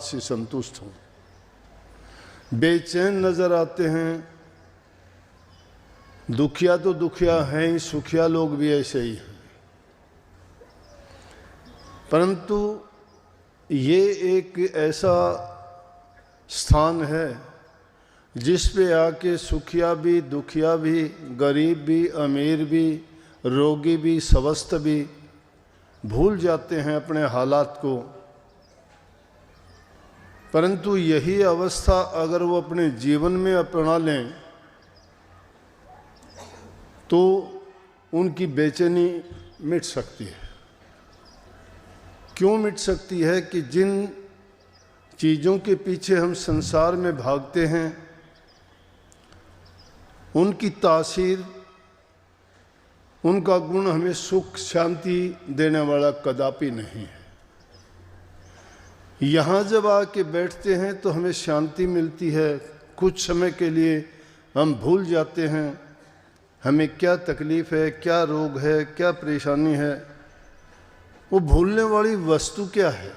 से संतुष्ट हूँ। बेचैन नजर आते हैं। दुखिया तो दुखिया हैं ही, सुखिया लोग भी ऐसे ही हैं। परंतु ये एक ऐसा स्थान है जिस पे आके सुखिया भी, दुखिया भी, गरीब भी, अमीर भी, रोगी भी, स्वस्थ भी भूल जाते हैं अपने हालात को। परंतु यही अवस्था अगर वो अपने जीवन में अपना लें तो उनकी बेचैनी मिट सकती है। क्यों मिट सकती है? कि जिन चीज़ों के पीछे हम संसार में भागते हैं उनकी तासीर, उनका गुण हमें सुख शांति देने वाला कदापि नहीं है। यहाँ जब आके बैठते हैं तो हमें शांति मिलती है। कुछ समय के लिए हम भूल जाते हैं हमें क्या तकलीफ़ है, क्या रोग है, क्या परेशानी है। वो भूलने वाली वस्तु क्या है?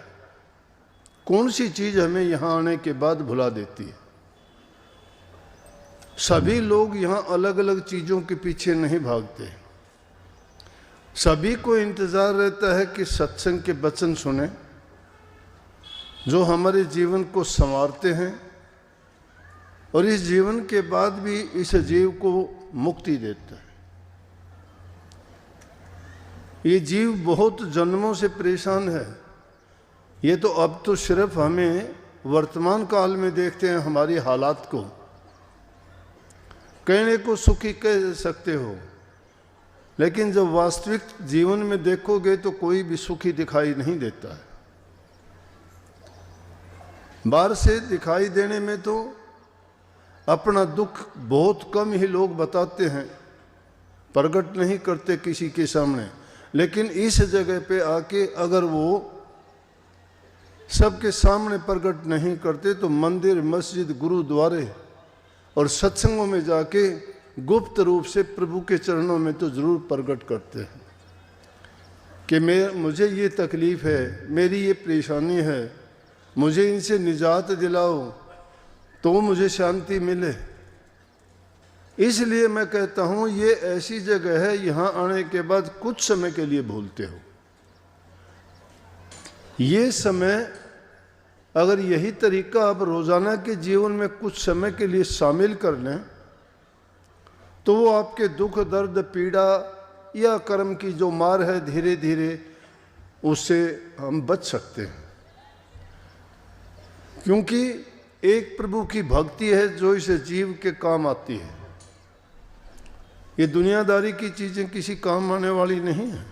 कौन सी चीज़ हमें यहाँ आने के बाद भुला देती है? सभी लोग यहाँ अलग अलग चीज़ों के पीछे नहीं भागते। सभी को इंतज़ार रहता है कि सत्संग के वचन सुने जो हमारे जीवन को संवारते हैं और इस जीवन के बाद भी इस जीव को मुक्ति देता है। ये जीव बहुत जन्मों से परेशान है। ये तो अब तो सिर्फ हमें वर्तमान काल में देखते हैं हमारी हालात को, कहने को सुखी कह सकते हो, लेकिन जब वास्तविक जीवन में देखोगे तो कोई भी सुखी दिखाई नहीं देता है। बाहर से दिखाई देने में तो अपना दुख बहुत कम ही लोग बताते हैं, प्रकट नहीं करते किसी के सामने। लेकिन इस जगह पे आके अगर वो सबके सामने प्रकट नहीं करते तो मंदिर, मस्जिद, गुरुद्वारे और सत्संगों में जाके गुप्त रूप से प्रभु के चरणों में तो जरूर प्रकट करते हैं कि मुझे ये तकलीफ़ है, मेरी ये परेशानी है, मुझे इनसे निजात दिलाओ तो मुझे शांति मिले। इसलिए मैं कहता हूँ ये ऐसी जगह है, यहाँ आने के बाद कुछ समय के लिए भूलते हो। ये समय अगर यही तरीका आप रोज़ाना के जीवन में कुछ समय के लिए शामिल कर लें तो वो आपके दुख, दर्द, पीड़ा या कर्म की जो मार है धीरे धीरे उससे हम बच सकते हैं। क्योंकि एक प्रभु की भक्ति है जो इस जीव के काम आती है। ये दुनियादारी की चीज़ें किसी काम आने वाली नहीं है।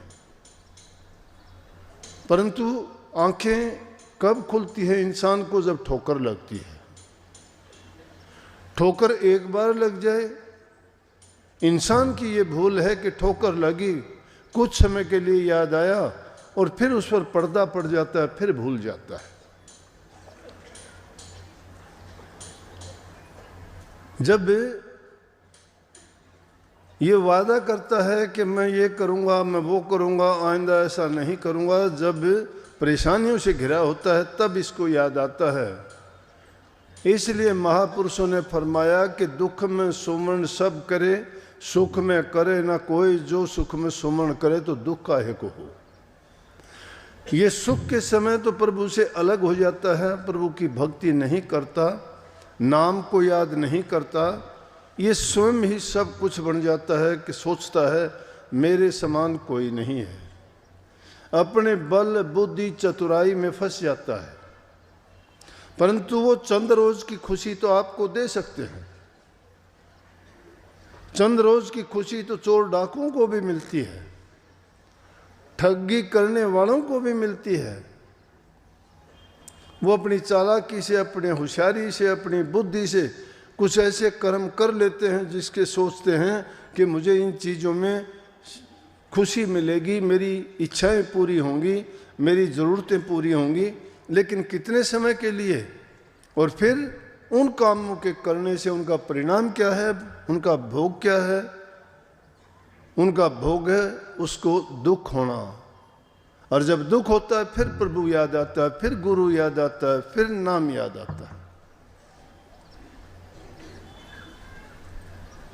परंतु आंखें कब खुलती है इंसान को? जब ठोकर लगती है। ठोकर एक बार लग जाए, इंसान की ये भूल है कि ठोकर लगी, कुछ समय के लिए याद आया और फिर उस पर पर्दा पड़ जाता है, फिर भूल जाता है। जब ये वादा करता है कि मैं ये करूँगा, मैं वो करूँगा, आइंदा ऐसा नहीं करूँगा, जब परेशानियों से घिरा होता है तब इसको याद आता है। इसलिए महापुरुषों ने फरमाया कि दुख में सुमरण सब करे, सुख में करे ना कोई, जो सुख में सुमरण करे तो दुख काहे को हो। ये सुख के समय तो प्रभु से अलग हो जाता है, प्रभु की भक्ति नहीं करता, नाम को याद नहीं करता, ये स्वयं ही सब कुछ बन जाता है कि सोचता है मेरे समान कोई नहीं है। अपने बल, बुद्धि, चतुराई में फंस जाता है। परंतु वो चंद रोज की खुशी तो आपको दे सकते हैं। चंद रोज की खुशी तो चोर डाकुओं को भी मिलती है, ठगी करने वालों को भी मिलती है। वो अपनी चालाकी से, अपने होशियारी से, अपनी बुद्धि से कुछ ऐसे कर्म कर लेते हैं जिसके सोचते हैं कि मुझे इन चीज़ों में खुशी मिलेगी, मेरी इच्छाएं पूरी होंगी, मेरी ज़रूरतें पूरी होंगी, लेकिन कितने समय के लिए। और फिर उन कामों के करने से उनका परिणाम क्या है, उनका भोग क्या है? उनका भोग है उसको दुख होना, और जब दुख होता है फिर प्रभु याद आता है, फिर गुरु याद आता है, फिर नाम याद आता है।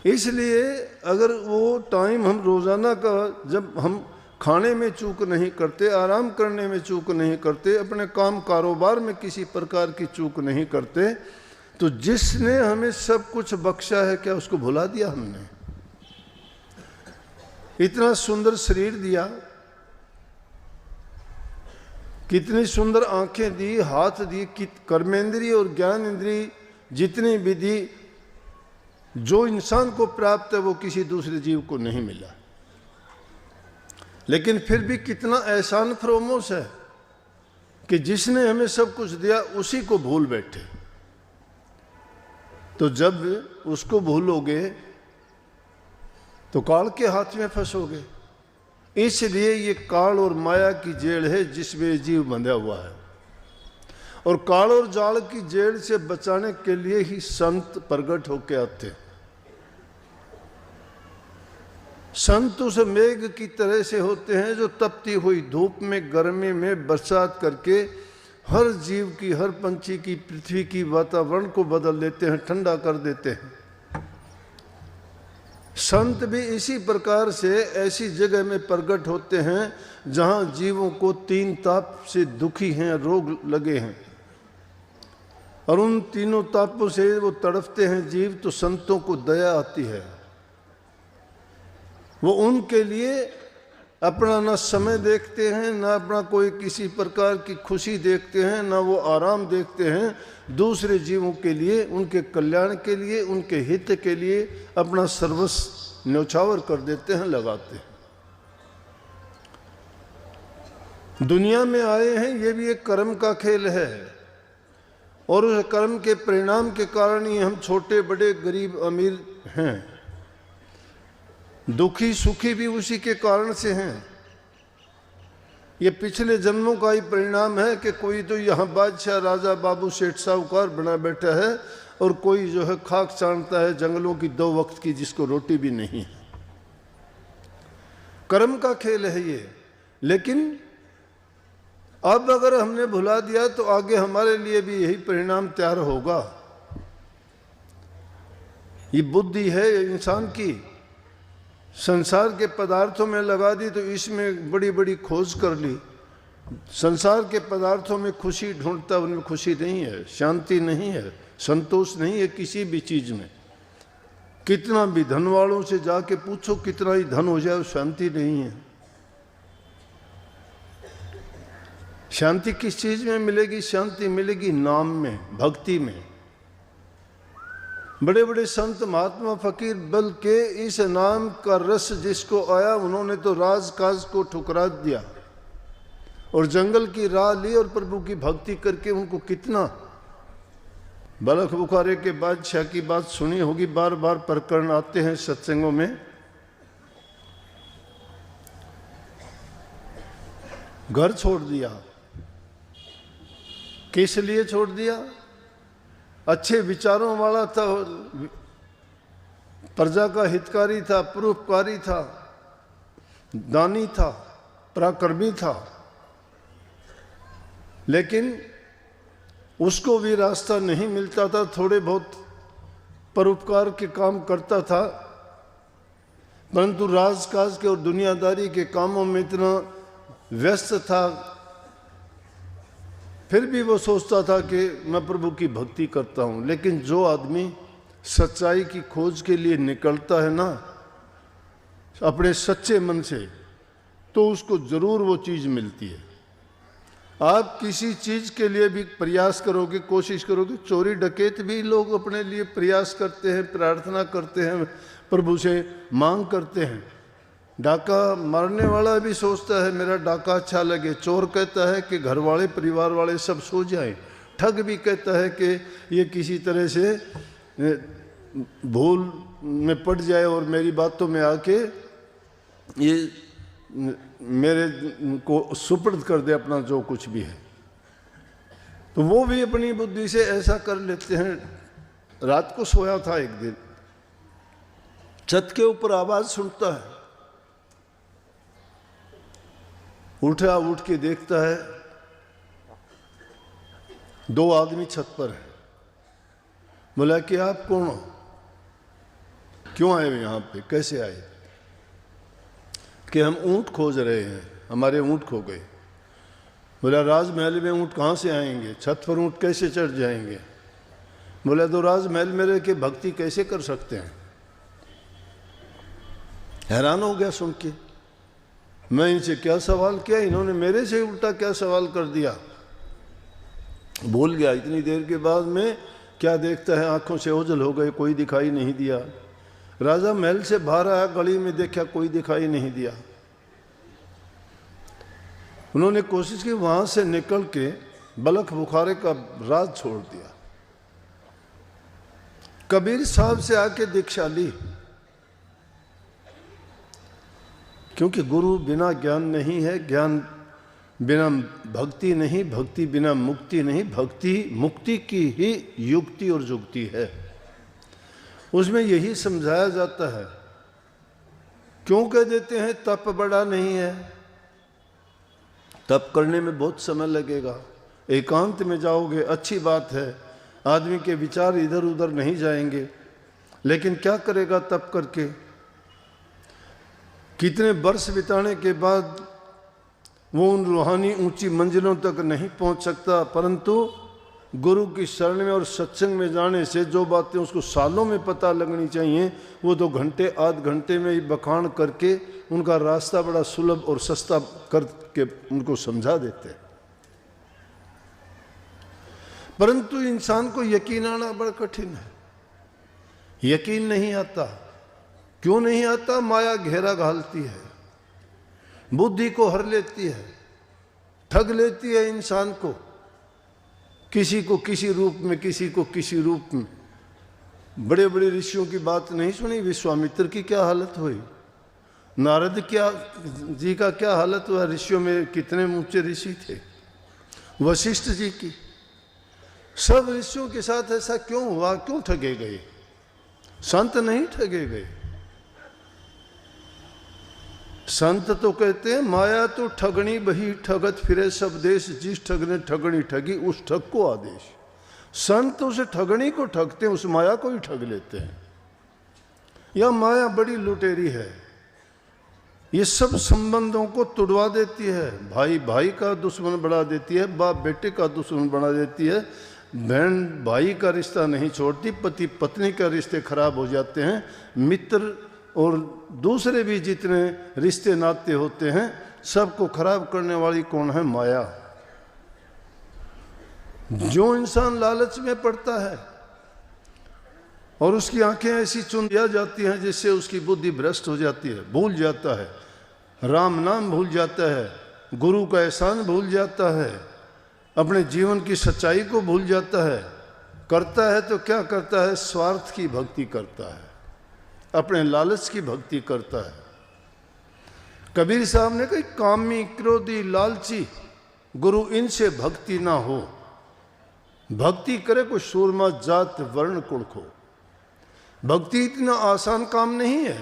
इसलिए अगर वो टाइम हम रोजाना का, जब हम खाने में चूक नहीं करते, आराम करने में चूक नहीं करते, अपने काम कारोबार में किसी प्रकार की चूक नहीं करते, तो जिसने हमें सब कुछ बख्शा है क्या उसको भुला दिया हमने? इतना सुंदर शरीर दिया, कितनी सुंदर आंखें दी, हाथ दी, कर्मेंद्रिय और ज्ञान इंद्रिय जितनी विधि जो इंसान को प्राप्त है वो किसी दूसरे जीव को नहीं मिला। लेकिन फिर भी कितना एहसान फरोमोश है कि जिसने हमें सब कुछ दिया उसी को भूल बैठे। तो जब उसको भूलोगे तो काल के हाथ में फंसोगे। इसलिए ये काल और माया की जेल है जिसमें जीव बंधा हुआ है, और काल और जाल की जेल से बचाने के लिए ही संत प्रकट होके आते। संत उस मेघ की तरह से होते हैं जो तपती हुई धूप में, गर्मी में बरसात करके हर जीव की, हर पंछी की, पृथ्वी की वातावरण को बदल देते हैं, ठंडा कर देते हैं। संत भी इसी प्रकार से ऐसी जगह में प्रकट होते हैं जहां जीवों को तीन ताप से दुखी हैं, रोग लगे हैं, और उन तीनों तापों से वो तड़पते हैं जीव। तो संतों को दया आती है, वो उनके लिए अपना ना समय देखते हैं, ना अपना कोई किसी प्रकार की खुशी देखते हैं, ना वो आराम देखते हैं। दूसरे जीवों के लिए, उनके कल्याण के लिए, उनके हित के लिए अपना सर्वस्व न्यौछावर कर देते हैं, लगाते हैं। दुनिया में आए हैं ये भी एक कर्म का खेल है, और उस कर्म के परिणाम के कारण ही हम छोटे बड़े, गरीब अमीर हैं, दुखी सुखी भी उसी के कारण से हैं। ये पिछले जन्मों का ही परिणाम है कि कोई तो यहाँ बादशाह, राजा, बाबू, सेठ, साहूकार बना बैठा है, और कोई जो है खाक छानता है जंगलों की 2 वक्त की, जिसको रोटी भी नहीं है। कर्म का खेल है ये। लेकिन अब अगर हमने भुला दिया तो आगे हमारे लिए भी यही परिणाम तैयार होगा। ये बुद्धि है इंसान की, संसार के पदार्थों में लगा दी तो इसमें बड़ी बड़ी खोज कर ली। संसार के पदार्थों में खुशी ढूंढता, उनमें खुशी नहीं है, शांति नहीं है, संतोष नहीं है किसी भी चीज में। कितना भी धन वालों से जाके पूछो, कितना ही धन हो जाए, शांति नहीं है। शांति किस चीज में मिलेगी? शांति मिलेगी नाम में, भक्ति में। बड़े बड़े संत, महात्मा, फकीर, बल्कि इस नाम का रस जिसको आया उन्होंने तो राज काज को ठुकरा दिया और जंगल की राह ली, और प्रभु की भक्ति करके उनको कितना। बलख बुखारे के बादशाह की बात सुनी होगी, बार बार प्रकरण आते हैं सत्संगों में। घर छोड़ दिया, किस लिए छोड़ दिया? अच्छे विचारों वाला था, प्रजा का हितकारी था, परोपकारी था, दानी था, पराक्रमी था, लेकिन उसको भी रास्ता नहीं मिलता था। थोड़े बहुत परोपकार के काम करता था, परंतु राजकाज के और दुनियादारी के कामों में इतना व्यस्त था, फिर भी वो सोचता था कि मैं प्रभु की भक्ति करता हूँ। लेकिन जो आदमी सच्चाई की खोज के लिए निकलता है ना अपने सच्चे मन से, तो उसको जरूर वो चीज़ मिलती है। आप किसी चीज़ के लिए भी प्रयास करोगे, कोशिश करोगे, चोरी डकैत भी लोग अपने लिए प्रयास करते हैं, प्रार्थना करते हैं, प्रभु से मांग करते हैं। डाका मारने वाला भी सोचता है मेरा डाका अच्छा लगे, चोर कहता है कि घर वाले, परिवार वाले सब सो जाएं, ठग भी कहता है कि ये किसी तरह से भूल में पड़ जाए और मेरी बातों में आके ये मेरे को सुपर्द कर दे अपना जो कुछ भी है। तो वो भी अपनी बुद्धि से ऐसा कर लेते हैं। रात को सोया था एक दिन, छत के ऊपर आवाज सुनता है, उठ के देखता है 2 आदमी छत पर है। बोला कि आप कौन हो, क्यों आए हो यहाँ पे, कैसे आए? कि हम ऊँट खोज रहे हैं, हमारे ऊँट खो गए। बोला राजमहल में ऊँट कहाँ से आएंगे, छत पर ऊँट कैसे चढ़ जाएंगे? बोला तो राजमहल में रह के भक्ति कैसे कर सकते हैं? हैरान हो गया सुन के। मैं इनसे क्या सवाल किया, इन्होंने मेरे से उल्टा क्या सवाल कर दिया। भूल गया। इतनी देर के बाद में क्या देखता है, आंखों से ओझल हो गए, कोई दिखाई नहीं दिया। राजा महल से बाहर आया, गली में देखा, कोई दिखाई नहीं दिया। उन्होंने कोशिश की वहां से निकल के बलख बुखारे का राज छोड़ दिया। कबीर साहब से आके दीक्षा ली, क्योंकि गुरु बिना ज्ञान नहीं है, ज्ञान बिना भक्ति नहीं, भक्ति बिना मुक्ति नहीं, भक्ति मुक्ति की ही युक्ति और जुक्ति है। उसमें यही समझाया जाता है। क्यों कह देते हैं तप बड़ा नहीं है? तप करने में बहुत समय लगेगा, एकांत में जाओगे, अच्छी बात है, आदमी के विचार इधर उधर नहीं जाएंगे, लेकिन क्या करेगा तप करके? कितने वर्ष बिताने के बाद वो उन रूहानी ऊंची मंजिलों तक नहीं पहुंच सकता, परंतु गुरु की शरण में और सत्संग में जाने से जो बातें उसको सालों में पता लगनी चाहिए, वो 2 घंटे आध घंटे में ही बखान करके उनका रास्ता बड़ा सुलभ और सस्ता करके उनको समझा देते हैं। परंतु इंसान को यकीन आना बड़ा कठिन है। यकीन नहीं आता। क्यों नहीं आता? माया घेरा घालती है, बुद्धि को हर लेती है, ठग लेती है इंसान को, किसी को किसी रूप में, किसी को किसी रूप में। बड़े बड़े ऋषियों की बात नहीं सुनी? विश्वामित्र की क्या हालत हुई, नारद जी का क्या हालत हुआ, ऋषियों में कितने ऊंचे ऋषि थे, वशिष्ठ जी की। सब ऋषियों के साथ ऐसा क्यों हुआ? क्यों ठगे गए? संत नहीं ठगे गए। संत तो कहते हैं माया तो ठगनी बही ठगत फिरे सब देश, जिस ठग ने ठगनी ठगी उस ठग को आदेश। संत उस ठगनी को ठगते हैं, उस माया को ही ठग लेते हैं। यह माया बड़ी लुटेरी है, ये सब संबंधों को तुड़वा देती है। भाई भाई का दुश्मन बना देती है, बाप बेटे का दुश्मन बना देती है, बहन भाई का रिश्ता नहीं छोड़ती, पति पत्नी का रिश्ते खराब हो जाते हैं, मित्र और दूसरे भी जितने रिश्ते नाते होते हैं सबको खराब करने वाली कौन है? माया। जो इंसान लालच में पड़ता है और उसकी आंखें ऐसी चुन दिया जाती हैं जिससे उसकी बुद्धि भ्रष्ट हो जाती है, भूल जाता है, राम नाम भूल जाता है, गुरु का एहसान भूल जाता है, अपने जीवन की सच्चाई को भूल जाता है। करता है तो क्या करता है? स्वार्थ की भक्ति करता है, अपने लालच की भक्ति करता है। कबीर साहब ने कहा कामी क्रोधी लालची गुरु इनसे भक्ति ना हो। भक्ति करे कोई सूरमा जात वर्ण कुल को। भक्ति इतना आसान काम नहीं है,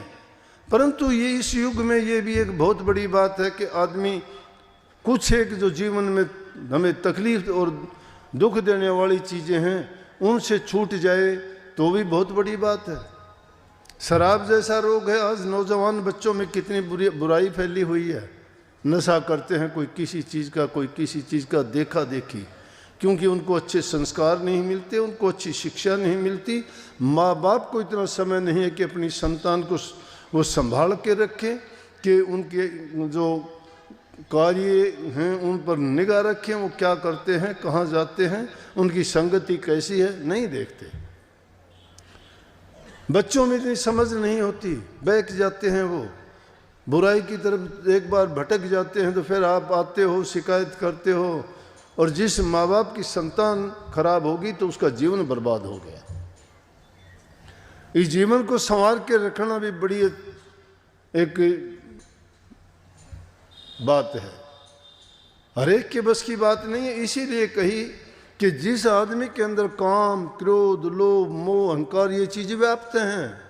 परंतु ये इस युग में ये भी एक बहुत बड़ी बात है कि आदमी कुछ एक जो जीवन में हमें तकलीफ और दुख देने वाली चीज़ें हैं उनसे छूट जाए तो भी बहुत बड़ी बात है। शराब जैसा रोग है, आज नौजवान बच्चों में कितनी बुराई फैली हुई है। नशा करते हैं, कोई किसी चीज़ का, कोई किसी चीज़ का देखा देखी, क्योंकि उनको अच्छे संस्कार नहीं मिलते, उनको अच्छी शिक्षा नहीं मिलती। माँ बाप को इतना समय नहीं है कि अपनी संतान को वो संभाल के रखें, कि उनके जो कार्य हैं उन पर निगाह रखें, वो क्या करते हैं, कहाँ जाते हैं, उनकी संगति कैसी है, नहीं देखते। बच्चों में इतनी समझ नहीं होती, बहक जाते हैं, वो बुराई की तरफ एक बार भटक जाते हैं तो फिर आप आते हो, शिकायत करते हो, और जिस माँ बाप की संतान खराब होगी तो उसका जीवन बर्बाद हो गया। इस जीवन को संवार के रखना भी बड़ी एक बात है, हर एक के बस की बात नहीं है। इसीलिए कही कि जिस आदमी के अंदर काम, क्रोध, लोभ, मोह, अहंकार ये चीजें व्याप्त हैं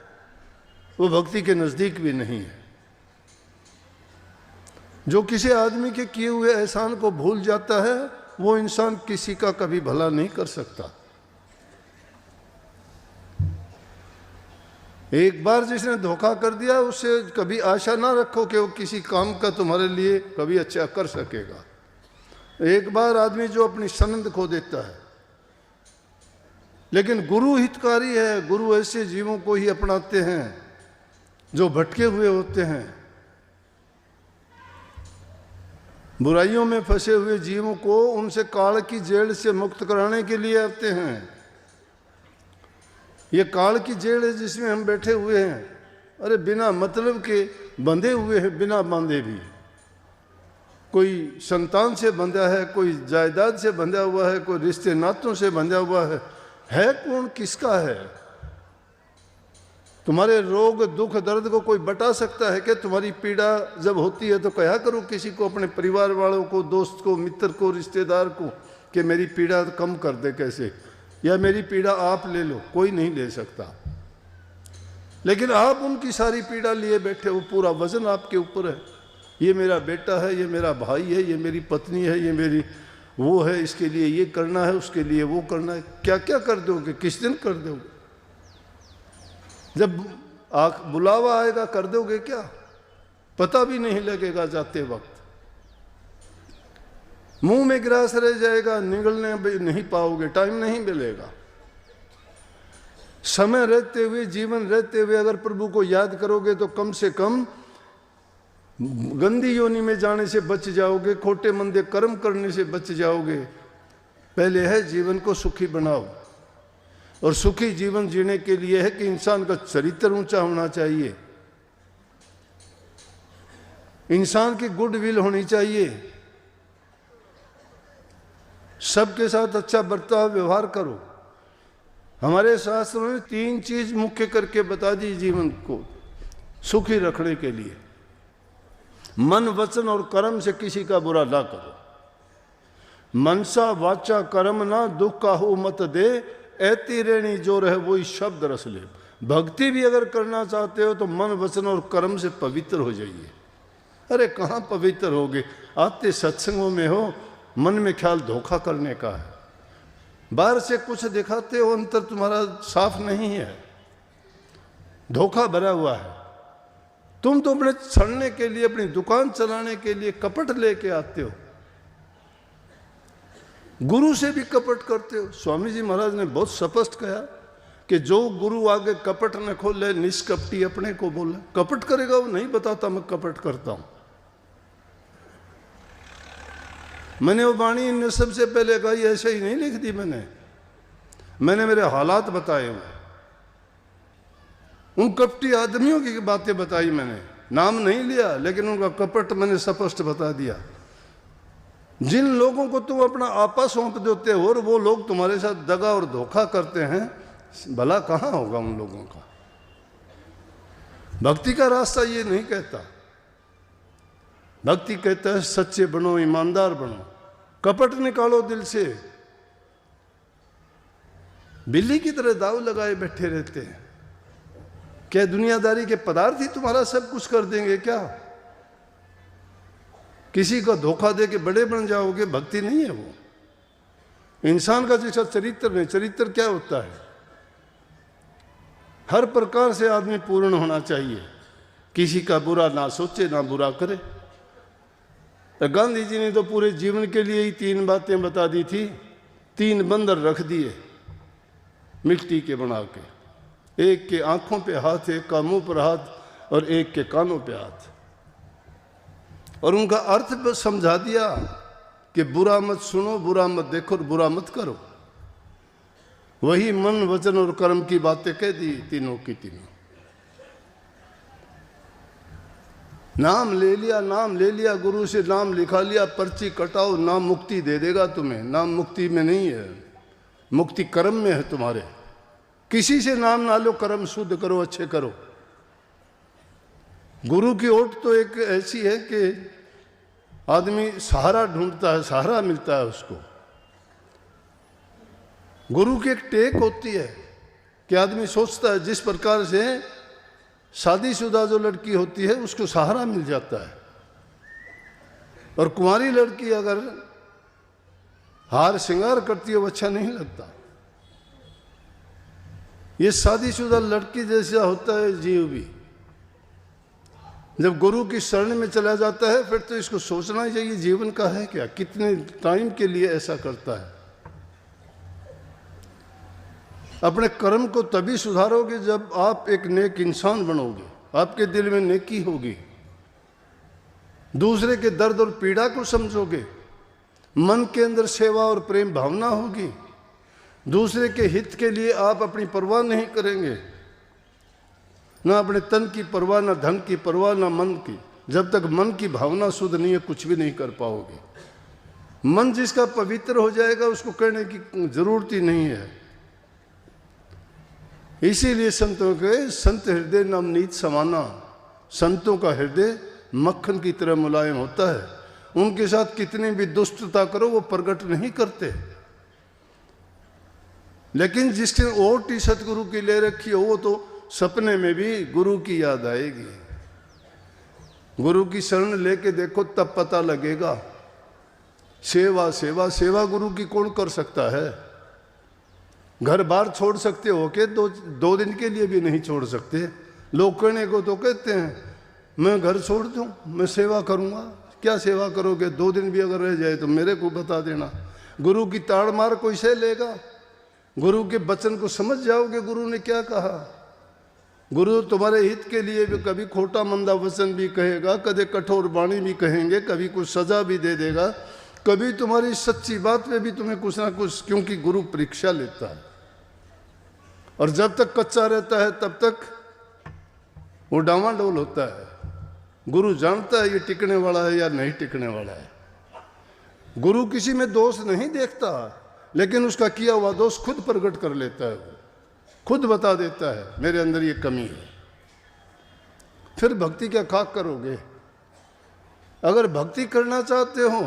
वो भक्ति के नजदीक भी नहीं है। जो किसी आदमी के किए हुए एहसान को भूल जाता है वो इंसान किसी का कभी भला नहीं कर सकता। एक बार जिसने धोखा कर दिया उससे कभी आशा ना रखो कि वो किसी काम का तुम्हारे लिए कभी अच्छा कर सकेगा। एक बार आदमी जो अपनी सनद खो देता है, लेकिन गुरु हितकारी है। गुरु ऐसे जीवों को ही अपनाते हैं जो भटके हुए होते हैं, बुराइयों में फंसे हुए जीवों को उनसे काल की जेल से मुक्त कराने के लिए आते हैं। ये काल की जेल है जिसमें हम बैठे हुए हैं। अरे बिना मतलब के बंधे हुए हैं, बिना बांधे भी। कोई संतान से बंधा है, कोई जायदाद से बंधा हुआ है, कोई रिश्ते नातों से बंधा हुआ है कौन, किसका है? तुम्हारे रोग दुख दर्द को कोई बता सकता है कि तुम्हारी पीड़ा जब होती है तो कहा करो किसी को, अपने परिवार वालों को, दोस्त को, मित्र को, रिश्तेदार को कि मेरी पीड़ा कम कर दे कैसे, या मेरी पीड़ा आप ले लो। कोई नहीं ले सकता। लेकिन आप उनकी सारी पीड़ा लिए बैठे हो, पूरा वजन आपके ऊपर है। ये मेरा बेटा है, ये मेरा भाई है, ये मेरी पत्नी है, ये मेरी वो है, इसके लिए ये करना है, उसके लिए वो करना है। क्या क्या कर दोगे, किस दिन कर दोगे? जब बुलावा आएगा कर दोगे क्या? पता भी नहीं लगेगा जाते वक्त। मुंह में ग्रास रह जाएगा, निगलने नहीं पाओगे, टाइम नहीं मिलेगा। समय रहते हुए, जीवन रहते हुए अगर प्रभु को याद करोगे तो कम से कम गंदी योनि में जाने से बच जाओगे, खोटे मंदे कर्म करने से बच जाओगे। पहले है जीवन को सुखी बनाओ, और सुखी जीवन जीने के लिए है कि इंसान का चरित्र ऊंचा होना चाहिए, इंसान की गुडविल होनी चाहिए, सबके साथ अच्छा बर्ताव व्यवहार करो। हमारे शास्त्रों ने 3 चीज मुख्य करके बता दी जीवन को सुखी रखने के लिए। मन, वचन और कर्म से किसी का बुरा ना करो। मनसा वाचा कर्म ना दुख का हो मत दे, ऐती रेणी जो रहे वही शब्द रस ले। भक्ति भी अगर करना चाहते हो तो मन, वचन और कर्म से पवित्र हो जाइए। अरे कहाँ पवित्र होगे? आते सत्संगों में हो, मन में ख्याल धोखा करने का है। बाहर से कुछ दिखाते हो, अंतर तुम्हारा साफ नहीं है, धोखा भरा हुआ है। तुम तो अपने सड़ने के लिए, अपनी दुकान चलाने के लिए कपट लेके आते हो, गुरु से भी कपट करते हो। स्वामी जी महाराज ने बहुत स्पष्ट कहा कि जो गुरु आगे कपट न खोले, निष्कपटी अपने को बोले। कपट करेगा वो नहीं बताता मैं कपट करता हूं। मैंने वो वाणी ने सबसे पहले कही, ऐसे ही नहीं लिख दी मैंने मेरे हालात बताए हुए। उन कपटी आदमियों की बातें बताई मैंने, नाम नहीं लिया, लेकिन उनका कपट मैंने स्पष्ट बता दिया। जिन लोगों को तुम अपना आपा सौंप देते हो और वो लोग तुम्हारे साथ दगा और धोखा करते हैं, भला कहाँ होगा उन लोगों का? भक्ति का रास्ता ये नहीं कहता। भक्ति कहता है सच्चे बनो, ईमानदार बनो, कपट निकालो दिल से। बिल्ली की तरह दाव लगाए बैठे रहते हैं। क्या दुनियादारी के पदार्थ ही तुम्हारा सब कुछ कर देंगे क्या? किसी को धोखा दे के बड़े बन जाओगे? भक्ति नहीं है वो। इंसान का जैसा चरित्र नहीं, चरित्र क्या होता है? हर प्रकार से आदमी पूर्ण होना चाहिए, किसी का बुरा ना सोचे, ना बुरा करे। तो गांधी जी ने तो पूरे जीवन के लिए ही 3 बातें बता दी थी। 3 बंदर रख दिए मिट्टी के बना के, एक के आंखों पे हाथ, एक का मुंह पर हाथ और एक के कानों पे हाथ, और उनका अर्थ समझा दिया कि बुरा मत सुनो, बुरा मत देखो और बुरा मत करो। वही मन, वचन और कर्म की बातें कह दी, तीनों की तीनों। नाम ले लिया, नाम ले लिया, गुरु से नाम लिखा लिया, पर्ची कटाओ, नाम मुक्ति दे देगा तुम्हें। नाम मुक्ति में नहीं है, मुक्ति कर्म में है तुम्हारे। किसी से नाम ना लो, कर्म शुद्ध करो, अच्छे करो। गुरु की ओट तो एक ऐसी है कि आदमी सहारा ढूंढता है, सहारा मिलता है उसको। गुरु की एक टेक होती है कि आदमी सोचता है जिस प्रकार से शादीशुदा जो लड़की होती है उसको सहारा मिल जाता है। और कुंवारी लड़की अगर हार श्रृंगार करती है वो अच्छा नहीं लगता। ये शादीशुदा लड़की जैसा होता है जीव भी। जब गुरु की शरण में चला जाता है फिर तो इसको सोचना ही चाहिए जीवन का है क्या, कितने टाइम के लिए ऐसा करता है। अपने कर्म को तभी सुधारोगे जब आप एक नेक इंसान बनोगे, आपके दिल में नेकी होगी, दूसरे के दर्द और पीड़ा को समझोगे, मन के अंदर सेवा और प्रेम भावना होगी, दूसरे के हित के लिए आप अपनी परवाह नहीं करेंगे, ना अपने तन की परवाह, ना धन की परवाह, ना मन की। जब तक मन की भावना शुद्ध नहीं है कुछ भी नहीं कर पाओगे। मन जिसका पवित्र हो जाएगा उसको करने की जरूरत ही नहीं है। इसीलिए संतों के संत हृदय नवनीत समाना, संतों का हृदय मक्खन की तरह मुलायम होता है। उनके साथ कितनी भी दुष्टता करो वो प्रकट नहीं करते। लेकिन जिसके ओटी सतगुरु की ले रखी हो वो तो सपने में भी गुरु की याद आएगी। गुरु की शरण लेके देखो तब पता लगेगा। सेवा सेवा सेवा गुरु की कौन कर सकता है। घर बार छोड़ सकते हो के दो दिन के लिए भी नहीं छोड़ सकते। लोग कहने को तो कहते हैं मैं घर छोड़ दूं, मैं सेवा करूंगा। क्या सेवा करोगे? 2 दिन भी अगर रह जाए तो मेरे को बता देना। गुरु की ताड़ मार कोई से लेगा? गुरु के वचन को समझ जाओगे गुरु ने क्या कहा। गुरु तुम्हारे हित के लिए भी कभी खोटा मंदा वचन भी कहेगा, कभी कठोर वाणी भी कहेंगे, कभी कुछ सजा भी दे देगा, कभी तुम्हारी सच्ची बात में भी तुम्हें कुछ ना कुछ, क्योंकि गुरु परीक्षा लेता है। और जब तक कच्चा रहता है तब तक वो डामाडोल होता है। गुरु जानता है ये टिकने वाला है या नहीं टिकने वाला है। गुरु किसी में दोष नहीं देखता, लेकिन उसका किया हुआ दोष खुद प्रकट कर लेता है। वो खुद बता देता है मेरे अंदर ये कमी है। फिर भक्ति क्या खाक करोगे? अगर भक्ति करना चाहते हो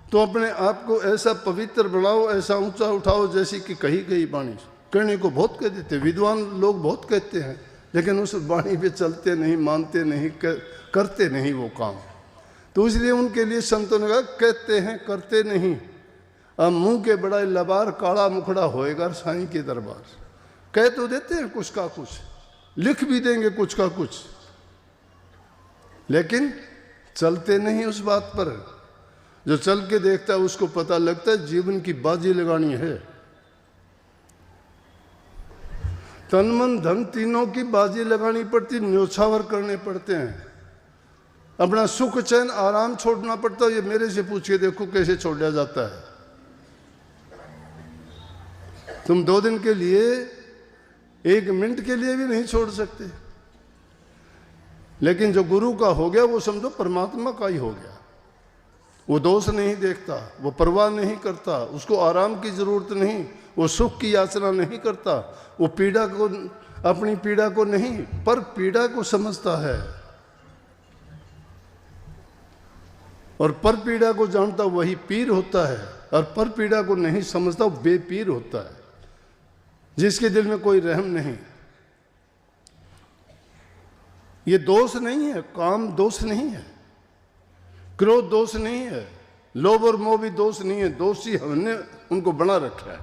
तो अपने आप को ऐसा पवित्र बनाओ, ऐसा ऊंचा उठाओ जैसी कि कही गई वाणी। कहने को बहुत कह देते, विद्वान लोग बहुत कहते हैं, लेकिन उस वाणी पे चलते नहीं, मानते नहीं, करते नहीं वो काम। तो इसलिए उनके लिए संतों ने कहा कहते हैं करते नहीं। अब मुंह के बड़ा लबार काला मुखड़ा होएगा साईं के दरबार। कह तो देते हैं कुछ का कुछ, लिख भी देंगे कुछ का कुछ, लेकिन चलते नहीं उस बात पर। जो चल के देखता है उसको पता लगता है जीवन की बाजी लगानी है। तन मन धन तीनों की बाजी लगानी पड़ती, न्योछावर करने पड़ते हैं। अपना सुख चैन आराम छोड़ना पड़ता है। ये मेरे से पूछिए देखो कैसे छोड़ा जाता है। तुम 2 दिन के लिए, 1 मिनट के लिए भी नहीं छोड़ सकते। लेकिन जो गुरु का हो गया वो समझो परमात्मा का ही हो गया। वो दोष नहीं देखता, वो परवाह नहीं करता, उसको आराम की जरूरत नहीं, वो सुख की याचना नहीं करता, वो पीड़ा को, अपनी पीड़ा को नहीं पर पीड़ा को समझता है। और पर पीड़ा को जानता वही पीर होता है, और पर पीड़ा को नहीं समझता वो बेपीर होता है, जिसके दिल में कोई रहम नहीं। ये दोष नहीं है, काम दोष नहीं है, क्रोध दोष नहीं है, लोभ और मोह भी दोष नहीं है। दोषी हमने उनको बना रखा है।